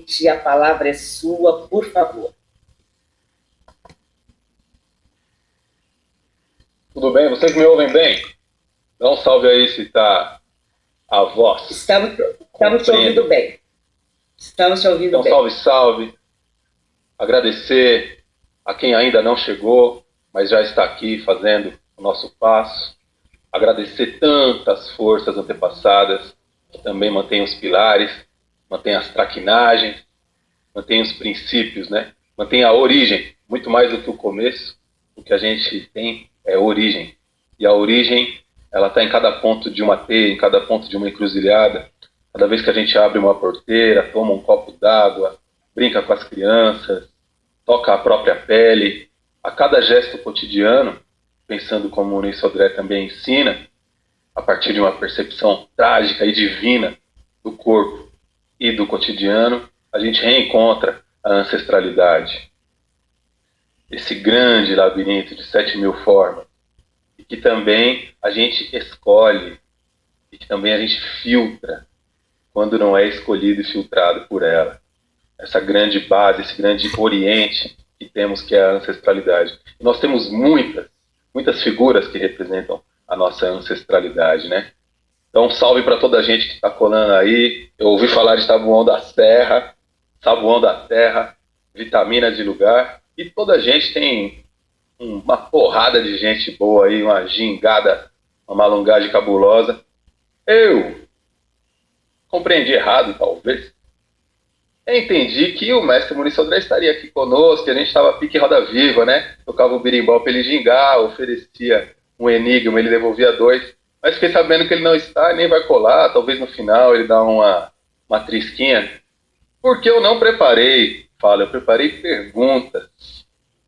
Leite, a palavra é sua, por favor. Tudo bem? Vocês me ouvem bem? Dá um salve aí se está a voz. Estamos te ouvindo bem. Estamos te ouvindo então, bem. Salve, salve. Agradecer a quem ainda não chegou, mas já está aqui fazendo o nosso passo. Agradecer tantas forças antepassadas que também mantêm os pilares, mantêm as traquinagens, mantêm os princípios, né? Mantém a origem, muito mais do que o começo. O que a gente tem é origem. E a origem, ela está em cada ponto de uma teia, em cada ponto de uma encruzilhada. Cada vez que a gente abre uma porteira, toma um copo d'água, brinca com as crianças, toca a própria pele, a cada gesto cotidiano, pensando como o Ney Sodré também ensina, a partir de uma percepção trágica e divina do corpo e do cotidiano, a gente reencontra a ancestralidade. Esse grande labirinto de 7.000 formas, e que também a gente escolhe, e que também a gente filtra, quando não é escolhido e filtrado por ela. Essa grande base, esse grande oriente que temos, que é a ancestralidade. E nós temos muitas figuras que representam a nossa ancestralidade, né? Então, salve para toda a gente que está colando aí. Eu ouvi falar de Taboão da Serra, Sabuão da Terra, Vitamina de Lugar. E toda a gente tem uma porrada de gente boa aí, uma gingada, uma malungagem cabulosa. Eu compreendi errado, talvez. Eu entendi que o mestre Muniz Sodré estaria aqui conosco, que a gente estava pique roda viva, né? Tocava o birimbau para ele gingar, oferecia um enigma, ele devolvia 2. Mas fiquei sabendo que ele não está, nem vai colar. Talvez no final ele dá uma trisquinha. Porque eu não preparei, eu preparei perguntas.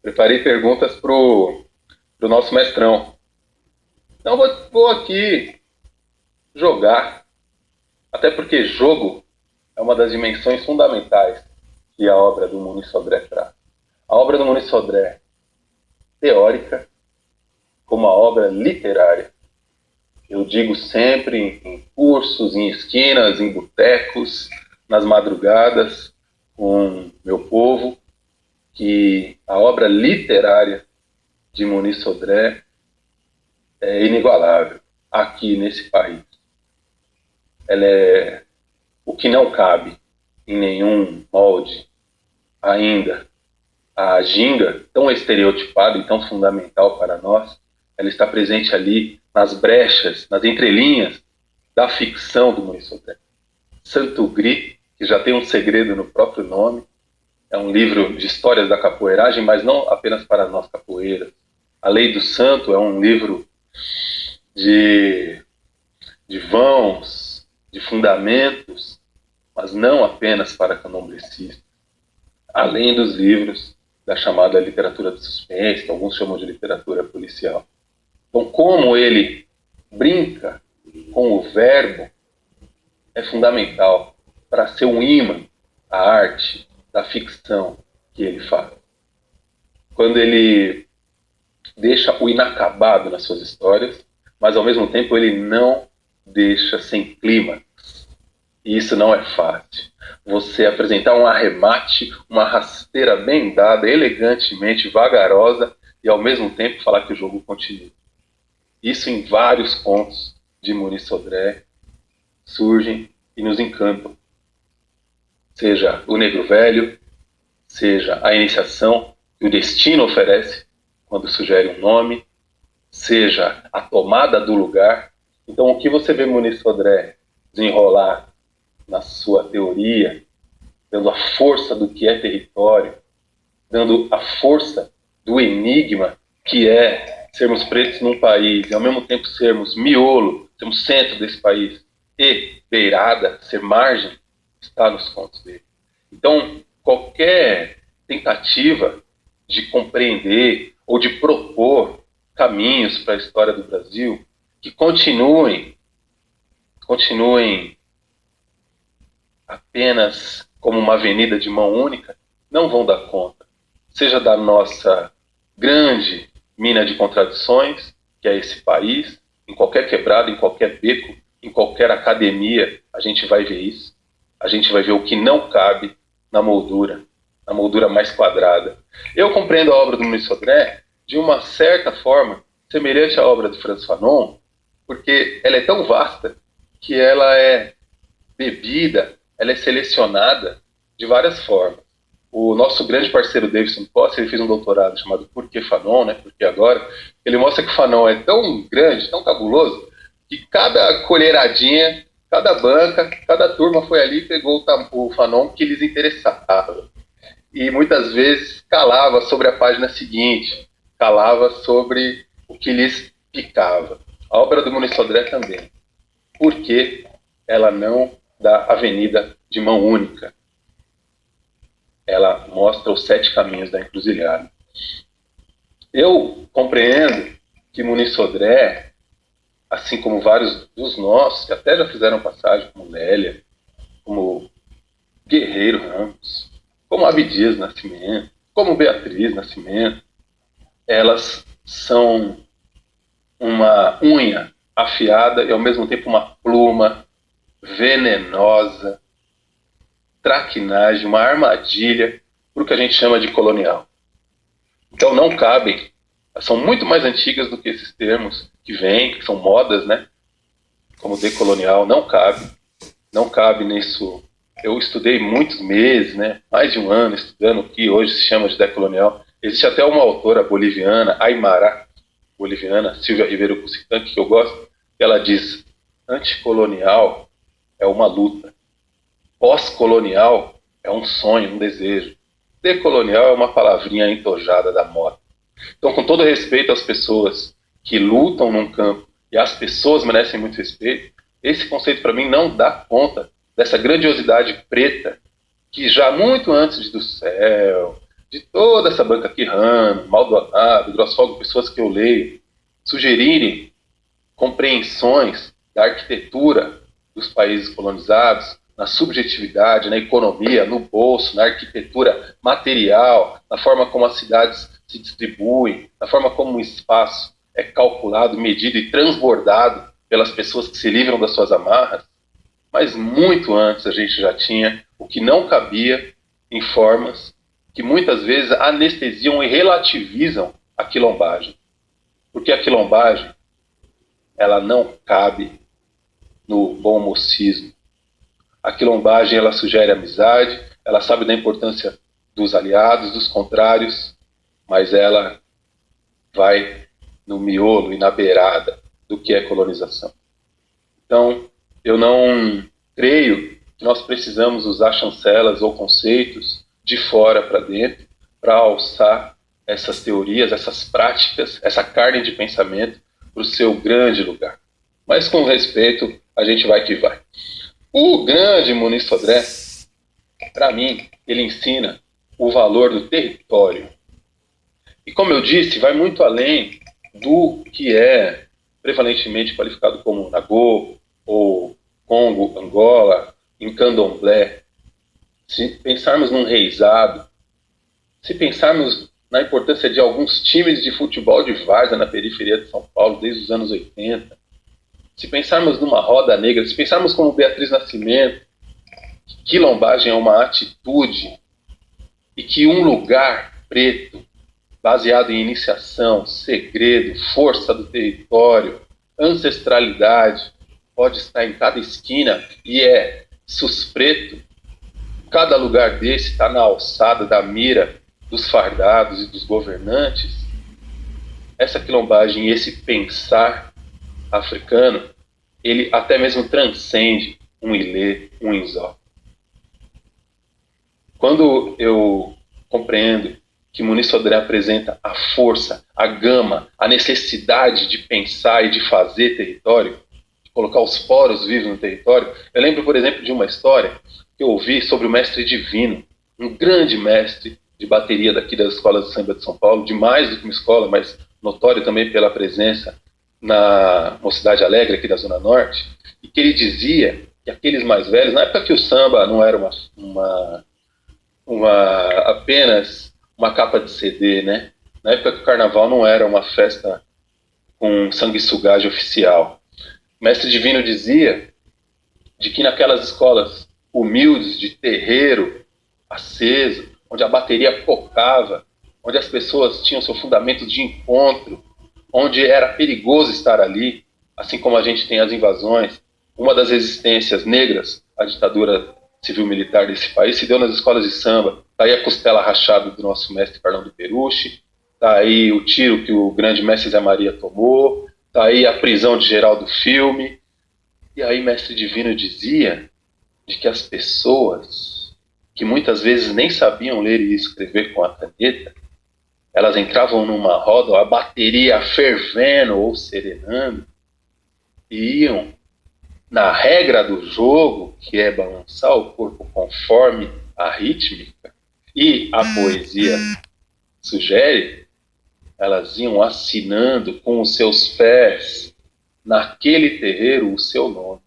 Preparei perguntas pro nosso mestrão. Então vou aqui jogar. Até porque jogo é uma das dimensões fundamentais que a obra do Muniz Sodré traz. A obra do Muniz Sodré, teórica, como a obra literária. Eu digo sempre em cursos, em esquinas, em botecos, nas madrugadas, com meu povo, que a obra literária de Muniz Sodré é inigualável aqui nesse país. Ela é o que não cabe em nenhum molde ainda. A ginga, tão estereotipada e tão fundamental para nós, ela está presente ali nas brechas, nas entrelinhas da ficção do Muniz Sodré. Santo Gris, que já tem um segredo no próprio nome, é um livro de histórias da capoeiragem, mas não apenas para nós capoeiras. A Lei do Santo é um livro de vãos, de fundamentos, mas não apenas para candomblecistas. Além dos livros da chamada literatura de suspense, que alguns chamam de literatura policial. Então, como ele brinca com o verbo, é fundamental para ser um imã à arte da ficção que ele faz. Quando ele deixa o inacabado nas suas histórias, mas ao mesmo tempo ele não deixa sem clímax. E isso não é fácil. Você apresentar um arremate, uma rasteira bem dada, elegantemente, vagarosa, e ao mesmo tempo falar que o jogo continua. Isso em vários contos de Muniz Sodré surgem e nos encantam. Seja o Negro Velho, seja a iniciação que o destino oferece quando sugere um nome, seja a tomada do lugar. Então, o que você vê Muniz Sodré desenrolar na sua teoria, dando a força do que é território, dando a força do enigma que é sermos pretos num país e ao mesmo tempo sermos miolo, sermos centro desse país e beirada, ser margem, está nos contos dele. Então, qualquer tentativa de compreender ou de propor caminhos para a história do Brasil que continuem apenas como uma avenida de mão única, não vão dar conta. Seja da nossa grande mina de contradições, que é esse país, em qualquer quebrada, em qualquer beco, em qualquer academia, a gente vai ver isso. A gente vai ver o que não cabe na moldura mais quadrada. Eu compreendo a obra do Muniz Sodré de uma certa forma semelhante à obra de Frantz Fanon, porque ela é tão vasta que ela é bebida, ela é selecionada de várias formas. O nosso grande parceiro Davidson Costa, ele fez um doutorado chamado Por que Fanon, né? Porque agora ele mostra que Fanon é tão grande, tão cabuloso, que cada colheradinha, cada banca, cada turma foi ali e pegou o Fanon que lhes interessava. E muitas vezes calava sobre a página seguinte, calava sobre o que lhes picava. A obra do Muniz Sodré também. Por que ela não dá avenida de mão única? Ela mostra os 7 caminhos da encruzilhada. Eu compreendo que Muniz Sodré, assim como vários dos nossos, que até já fizeram passagem, como Lélia, como Guerreiro Ramos, como Abdias Nascimento, como Beatriz Nascimento, elas são uma unha afiada e ao mesmo tempo uma pluma venenosa, traquinagem, uma armadilha para o que a gente chama de colonial. Então não cabem, são muito mais antigas do que esses termos que vêm, que são modas, né? Como decolonial, não cabe nisso. Eu estudei muitos meses, né? Mais de um ano estudando o que hoje se chama de decolonial. Existe até uma autora boliviana, Aymara, boliviana, Silvia Ribeiro Cusican, que eu gosto, que ela diz: anticolonial é uma luta, pós-colonial é um sonho, um desejo, decolonial é uma palavrinha entojada da moda. Então, com todo respeito às pessoas que lutam num campo, e as pessoas merecem muito respeito, esse conceito para mim não dá conta dessa grandiosidade preta que já muito antes de Do Céu, de toda essa banca Quirrano, Maldonado, Grossfogo, pessoas que eu leio, sugerirem compreensões da arquitetura dos países colonizados, na subjetividade, na economia, no bolso, na arquitetura material, na forma como as cidades se distribuem, na forma como o espaço é calculado, medido e transbordado pelas pessoas que se livram das suas amarras. Mas muito antes a gente já tinha o que não cabia em formas que muitas vezes anestesiam e relativizam a quilombagem. Porque a quilombagem, ela não cabe no bom mocismo. A quilombagem, ela sugere amizade, ela sabe da importância dos aliados, dos contrários, mas ela vai no miolo e na beirada do que é colonização. Então, eu não creio que nós precisamos usar chancelas ou conceitos de fora para dentro para alçar essas teorias, essas práticas, essa carne de pensamento para o seu grande lugar. Mas com respeito, a gente vai que vai. O grande Muniz Sodré, para mim, ele ensina o valor do território. E como eu disse, vai muito além do que é prevalentemente qualificado como Nagô, ou Congo, Angola, em Candomblé. Se pensarmos num reizado, se pensarmos na importância de alguns times de futebol de várzea na periferia de São Paulo desde os anos 80, se pensarmos numa roda negra, se pensarmos como Beatriz Nascimento, que quilombagem é uma atitude e que um lugar preto, baseado em iniciação, segredo, força do território, ancestralidade, pode estar em cada esquina e é suspreto. Cada lugar desse está na alçada da mira dos fardados e dos governantes. Essa quilombagem, esse pensar africano, ele até mesmo transcende um Ilê, um Inzó. Quando eu compreendo que Muniz Sodré apresenta a força, a gama, a necessidade de pensar e de fazer território, de colocar os poros vivos no território, eu lembro, por exemplo, de uma história que eu ouvi sobre o mestre Divino, um grande mestre de bateria daqui das escolas de samba de São Paulo, de mais do que uma escola, mas notório também pela presença na Mocidade Alegre, aqui da Zona Norte, e que ele dizia que aqueles mais velhos, na época que o samba não era apenas uma capa de CD, né? Na época que o carnaval não era uma festa com sanguessugagem oficial. O mestre Divino dizia de que naquelas escolas humildes, de terreiro, aceso, onde a bateria tocava, onde as pessoas tinham seu fundamento de encontro, onde era perigoso estar ali, assim como a gente tem as invasões. Uma das resistências negras à ditadura civil-militar desse país se deu nas escolas de samba. Está aí a costela rachada do nosso mestre Carlão do Peruche, está aí o tiro que o grande mestre Zé Maria tomou, está aí a prisão de Geraldo Filme. E aí mestre Divino dizia de que as pessoas que muitas vezes nem sabiam ler e escrever com a caneta, elas entravam numa roda, a bateria fervendo ou serenando, e iam na regra do jogo, que é balançar o corpo conforme a rítmica, e a poesia sugere, elas iam assinando com os seus pés naquele terreiro o seu nome.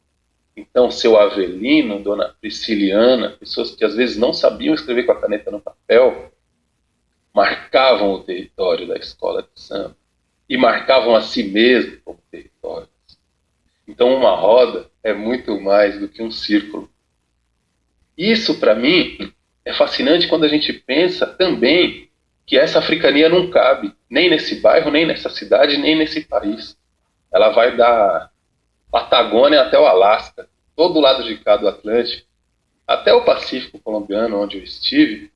Então, seu Avelino, dona Prisciliana, pessoas que às vezes não sabiam escrever com a caneta no papel, marcavam o território da escola de samba e marcavam a si mesmo como território. Então, uma roda é muito mais do que um círculo. Isso, para mim, é fascinante quando a gente pensa também que essa africania não cabe nem nesse bairro, nem nessa cidade, nem nesse país. Ela vai da Patagônia até o Alasca, todo lado de cá do Atlântico, até o Pacífico colombiano, onde eu estive,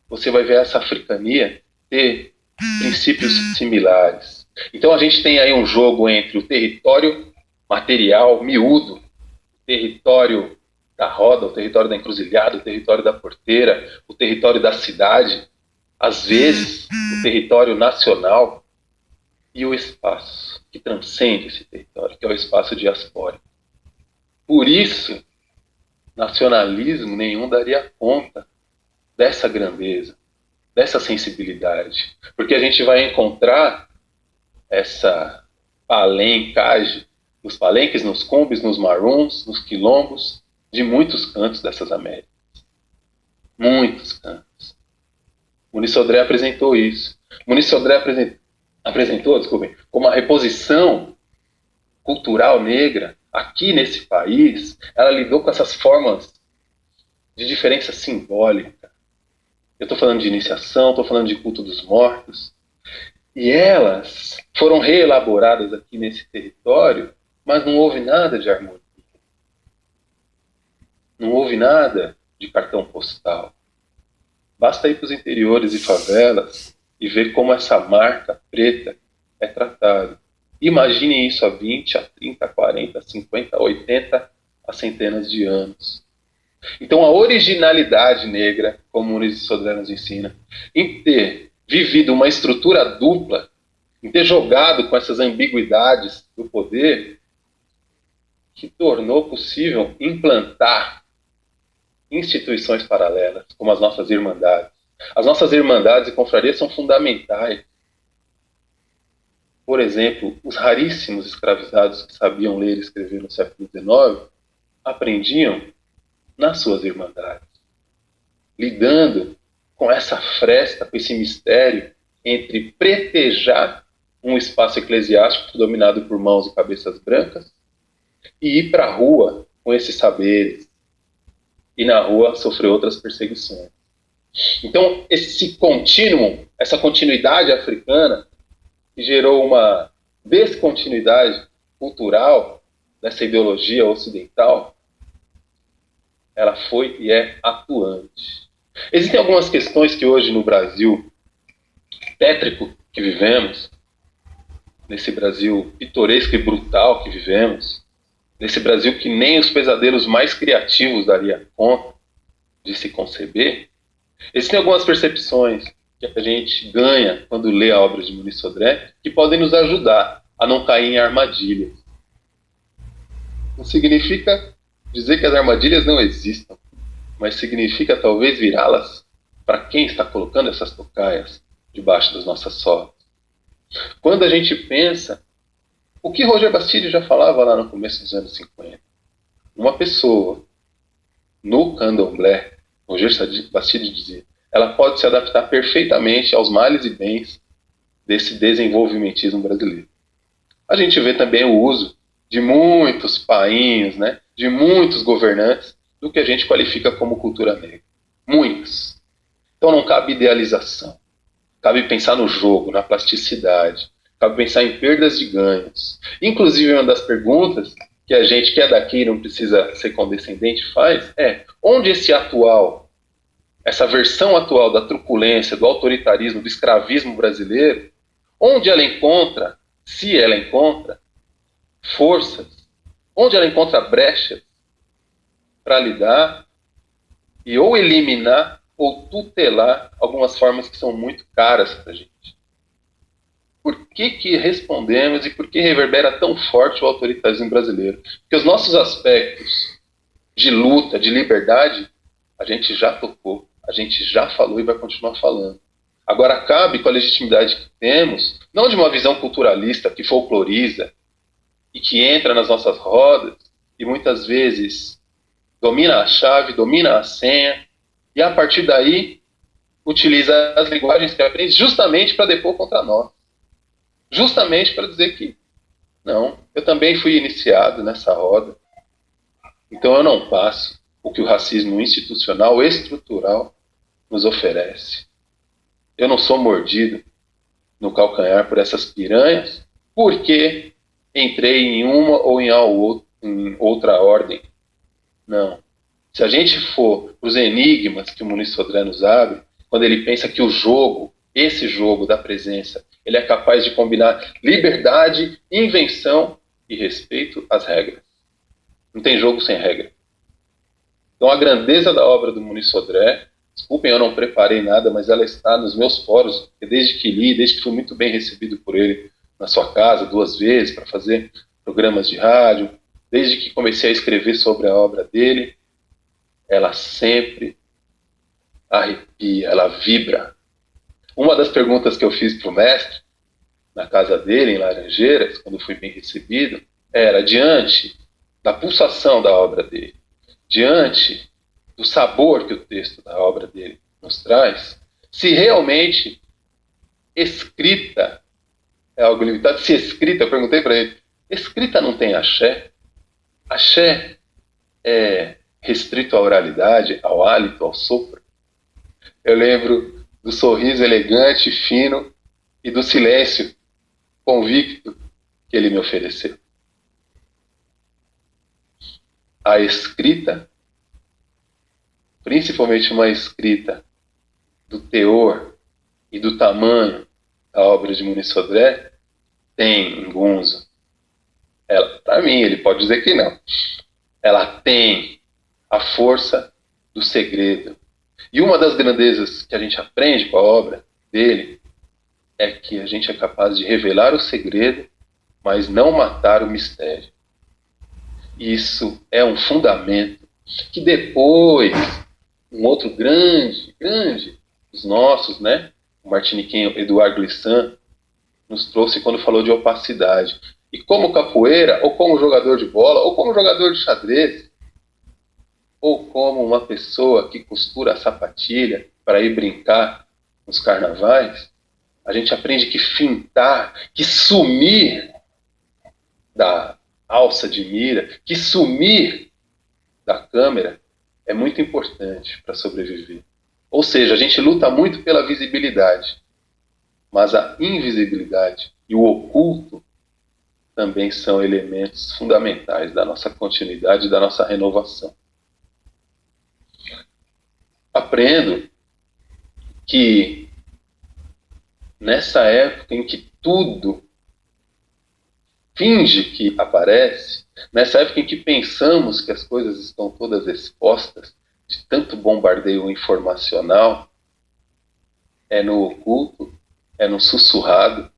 você vai ver essa africania ter princípios similares. Então a gente tem aí um jogo entre o território material, miúdo, o território da roda, o território da encruzilhada, o território da porteira, o território da cidade, às vezes o território nacional, e o espaço que transcende esse território, que é o espaço diaspórico. Por isso, nacionalismo nenhum daria conta dessa grandeza, dessa sensibilidade, porque a gente vai encontrar essa palencagem nos palenques, nos combis, nos maruns, nos quilombos, de muitos cantos dessas Américas. Muitos cantos. Muniz Sodré apresentou isso. Muniz Sodré apresentou, desculpem, como a reposição cultural negra aqui nesse país, ela lidou com essas formas de diferença simbólica. Eu estou falando de iniciação, estou falando de culto dos mortos, e elas foram reelaboradas aqui nesse território, mas não houve nada de harmonia. Não houve nada de cartão postal. Basta ir para os interiores e favelas e ver como essa marca preta é tratada. Imagine isso há 20, a 30, a 40, a 50, a 80, a centenas de anos. Então a originalidade negra, como o Muniz Sodré nos ensina, em ter vivido uma estrutura dupla, em ter jogado com essas ambiguidades do poder, que tornou possível implantar instituições paralelas, como as nossas irmandades. As nossas irmandades e confrarias são fundamentais. Por exemplo, os raríssimos escravizados que sabiam ler e escrever no século XIX aprendiam nas suas irmandades, lidando com essa fresta, com esse mistério entre pretejar um espaço eclesiástico dominado por mãos e cabeças brancas e ir para a rua com esses saberes, e na rua sofrer outras perseguições. Então, esse contínuo, essa continuidade africana, que gerou uma descontinuidade cultural dessa ideologia ocidental, ela foi e é atuante. Existem algumas questões que hoje no Brasil tétrico que vivemos, nesse Brasil pitoresco e brutal que vivemos, nesse Brasil que nem os pesadelos mais criativos daria conta de se conceber, existem algumas percepções que a gente ganha quando lê a obra de Muniz Sodré que podem nos ajudar a não cair em armadilhas. Não significa dizer que as armadilhas não existam, mas significa talvez virá-las para quem está colocando essas tocaias debaixo das nossas solas. Quando a gente pensa o que Roger Bastide já falava lá no começo dos anos 50, uma pessoa no candomblé, Roger Bastide dizia, ela pode se adaptar perfeitamente aos males e bens desse desenvolvimentismo brasileiro. A gente vê também o uso de muitos painhos, né, de muitos governantes, do que a gente qualifica como cultura negra. Muitos. não cabe idealização. Cabe pensar no jogo, na plasticidade. Cabe pensar em perdas de ganhos. Inclusive, uma das perguntas que a gente que é daqui e não precisa ser condescendente faz é: onde essa versão atual da truculência, do autoritarismo, do escravismo brasileiro, onde ela encontra, se ela encontra, forças, onde ela encontra brechas para lidar e ou eliminar ou tutelar algumas formas que são muito caras para a gente. Por que respondemos e por que reverbera tão forte o autoritarismo brasileiro? Porque os nossos aspectos de luta, de liberdade, a gente já tocou, a gente já falou e vai continuar falando. Agora cabe, com a legitimidade que temos, não de uma visão culturalista que folcloriza e que entra nas nossas rodas e muitas vezes domina a chave, domina a senha e a partir daí utiliza as linguagens que aprende justamente para depor contra nós. Justamente para dizer que não, eu também fui iniciado nessa roda, então eu não passo o que o racismo institucional, estrutural, nos oferece. Eu não sou mordido no calcanhar por essas piranhas, porque entrei em uma ou em outra ordem. Não. Se a gente for para os enigmas que o Muniz Sodré nos abre, quando ele pensa que o jogo, esse jogo da presença, ele é capaz de combinar liberdade, invenção e respeito às regras. Não tem jogo sem regra. Então a grandeza da obra do Muniz Sodré, desculpem, eu não preparei nada, mas ela está nos meus poros, porque desde que li, desde que fui muito bem recebido por ele na sua casa 2 vezes para fazer programas de rádio, desde que comecei a escrever sobre a obra dele, ela sempre arrepia, ela vibra. Uma das perguntas que eu fiz para o mestre, na casa dele, em Laranjeiras, quando fui bem recebido, era, diante da pulsação da obra dele, diante do sabor que o texto da obra dele nos traz, se realmente escrita é algo limitado. Se escrita, eu perguntei para ele, escrita não tem axé? Axé é restrito à oralidade, ao hálito, ao sopro? Eu lembro do sorriso elegante, fino e do silêncio convicto que ele me ofereceu. A escrita, principalmente uma escrita do teor e do tamanho da obra de Muniz Sodré, tem ngunzo. Para mim, ele pode dizer que não. Ela tem a força do segredo. E uma das grandezas que a gente aprende com a obra dele é que a gente é capaz de revelar o segredo, mas não matar o mistério. Isso é um fundamento que depois, um outro grande dos nossos, né, o martiniquenho Eduardo Glissant, nos trouxe quando falou de opacidade. E como capoeira, ou como jogador de bola, ou como jogador de xadrez, ou como uma pessoa que costura a sapatilha para ir brincar nos carnavais, a gente aprende que fintar, que sumir da alça de mira, que sumir da câmera é muito importante para sobreviver. Ou seja, a gente luta muito pela visibilidade, mas a invisibilidade e o oculto também são elementos fundamentais da nossa continuidade e da nossa renovação. Aprendo que nessa época em que tudo finge que aparece, nessa época em que pensamos que as coisas estão todas expostas, de tanto bombardeio informacional, é no oculto, é no sussurrado,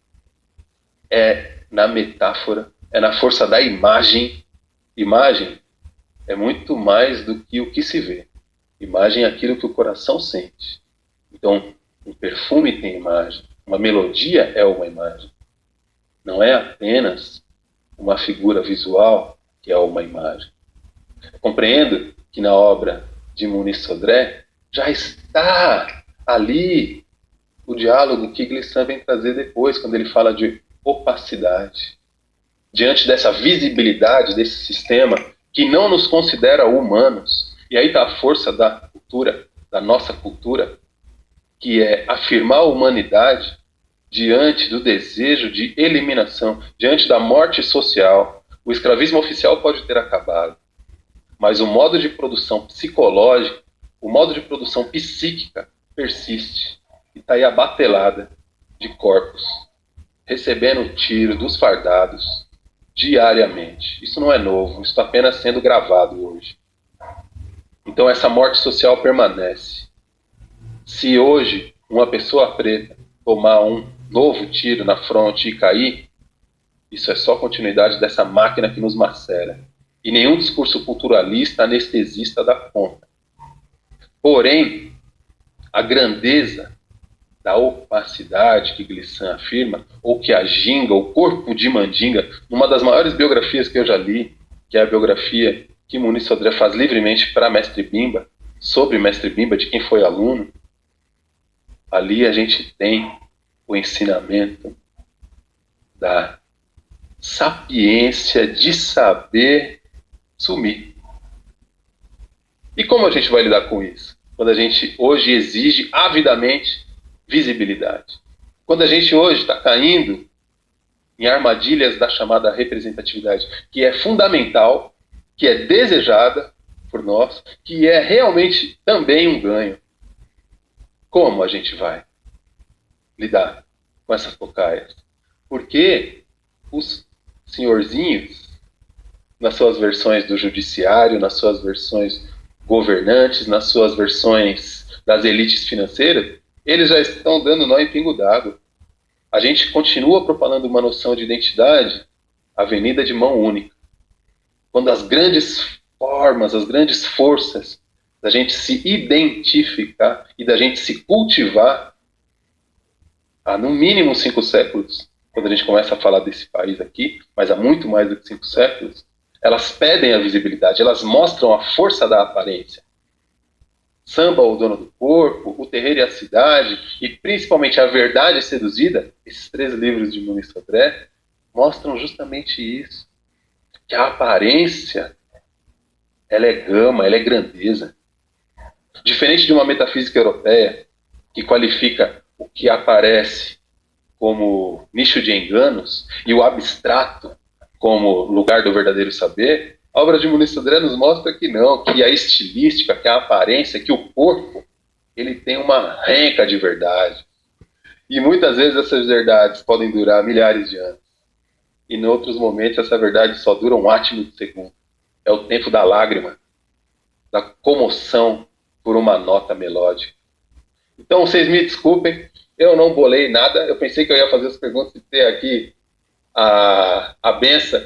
é na metáfora, é na força da imagem. Imagem é muito mais do que o que se vê. Imagem é aquilo que o coração sente. Então, um perfume tem imagem, uma melodia é uma imagem. Não é apenas uma figura visual que é uma imagem. Eu compreendo que na obra de Muniz Sodré já está ali o diálogo que Glissant vem trazer depois, quando ele fala de opacidade. Diante dessa visibilidade desse sistema que não nos considera humanos, e aí está a força da cultura, da nossa cultura, que é afirmar a humanidade diante do desejo de eliminação, diante da morte social. O escravismo oficial pode ter acabado, mas o modo de produção psicológica, o modo de produção psíquica persiste. E está aí a batelada de corpos, recebendo tiro dos fardados diariamente. Isso não é novo, isso está apenas sendo gravado hoje. Então essa morte social permanece. Se hoje uma pessoa preta tomar um novo tiro na fronte e cair, isso é só continuidade dessa máquina que nos macera. E nenhum discurso culturalista, anestesista dá conta. Porém, a grandeza da opacidade que Glissant afirma, ou que a Ginga, o corpo de Mandinga, numa das maiores biografias que eu já li, que é a biografia que Muniz Sodré faz livremente para Mestre Bimba, sobre Mestre Bimba, de quem foi aluno, ali a gente tem o ensinamento da sapiência de saber sumir. E como a gente vai lidar com isso? Quando a gente hoje exige avidamente visibilidade. Quando a gente hoje está caindo em armadilhas da chamada representatividade, que é fundamental, que é desejada por nós, que é realmente também um ganho. Como a gente vai lidar com essas tocaias? Porque os senhorzinhos, nas suas versões do judiciário, nas suas versões governantes, nas suas versões das elites financeiras, eles já estão dando nó em pingo d'água. A gente continua propalando uma noção de identidade avenida de mão única. Quando as grandes formas, as grandes forças da gente se identificar e da gente se cultivar há no mínimo 5 séculos, quando a gente começa a falar desse país aqui, mas há muito mais do que 5 séculos, elas pedem a visibilidade, elas mostram a força da aparência. Samba, o dono do corpo, o terreiro e a cidade, e principalmente a verdade seduzida, esses 3 livros de Muniz Sodré, mostram justamente isso. Que a aparência, ela é gama, ela é grandeza. Diferente de uma metafísica europeia, que qualifica o que aparece como nicho de enganos, e o abstrato como lugar do verdadeiro saber, a obra de Muniz Sodré nos mostra que não, que a estilística, que a aparência, que o corpo, ele tem uma renca de verdade. E muitas vezes essas verdades podem durar milhares de anos. E em outros momentos essa verdade só dura um átimo de segundo. É o tempo da lágrima, da comoção por uma nota melódica. Então vocês me desculpem, eu não bolei nada, eu pensei que eu ia fazer as perguntas e ter aqui a benção